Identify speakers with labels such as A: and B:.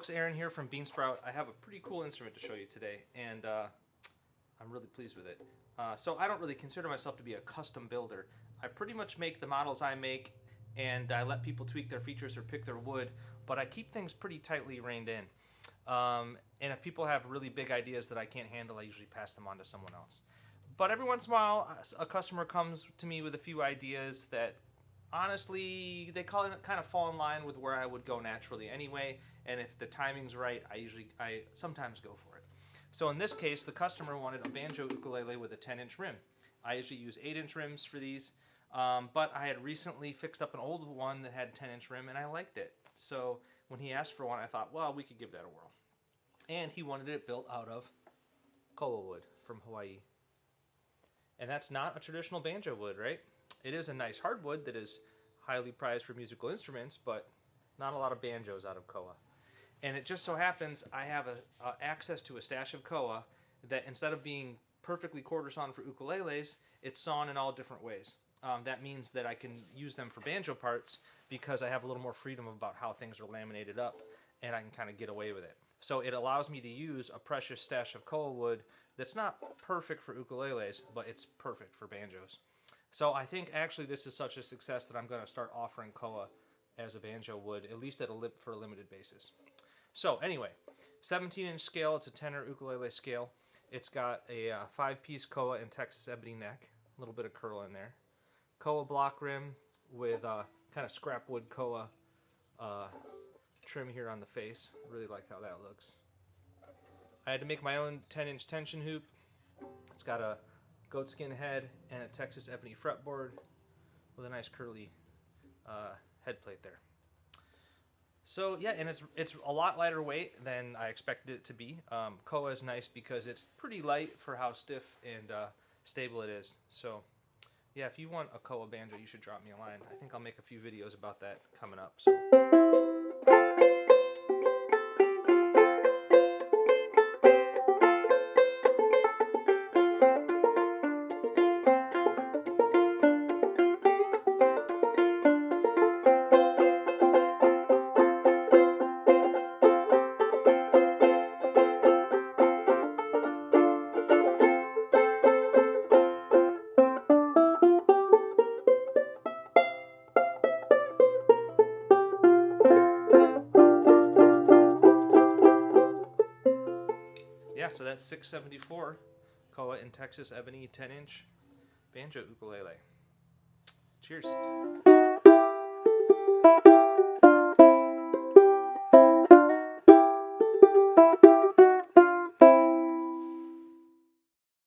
A: folks, Aaron here from Beansprout. I have a pretty cool instrument to show you today, and I'm really pleased with it. So I don't really consider myself to be a custom builder. I pretty much make the models I make, and I let people tweak their features or pick their wood, but I keep things pretty tightly reined in. And if people have really big ideas that I can't handle, I usually pass them on to someone else. But every once in a while, a customer comes to me with a few ideas that honestly, they kind of fall in line with where I would go naturally anyway, and if the timing's right, I sometimes go for it. So in this case, the customer wanted a banjo ukulele with a 10-inch rim. I usually use 8-inch rims for these, but I had recently fixed up an old one that had a 10-inch rim, and I liked it. So when he asked for one, I thought, well, we could give that a whirl. And he wanted it built out of koa wood from Hawaii. And that's not a traditional banjo wood, right? It is a nice hardwood that is highly prized for musical instruments, but not a lot of banjos out of koa. And it just so happens I have access to a stash of koa that instead of being perfectly quarter sawn for ukuleles, it's sawn in all different ways. That means that I can use them for banjo parts because I have a little more freedom about how things are laminated up, and I can kind of get away with it. So it allows me to use a precious stash of koa wood that's not perfect for ukuleles, but it's perfect for banjos. So I think actually this is such a success that I'm going to start offering koa as a banjo wood, at least for a limited basis. So anyway, 17-inch scale. It's a tenor ukulele scale. It's got a 5-piece koa and Texas ebony neck, a little bit of curl in there. Koa block rim with kind of scrap wood koa trim here on the face. Really like how that looks. I had to make my own 10-inch tension hoop. It's got a goatskin head and a Texas ebony fretboard with a nice curly head plate there. So yeah, and it's a lot lighter weight than I expected it to be. Koa is nice because it's pretty light for how stiff and stable it is. So yeah, if you want a koa banjo, you should drop me a line. I think I'll make a few videos about that coming up. So. Yeah, so that's 674 koa in Texas ebony 10-inch banjo ukulele. Cheers.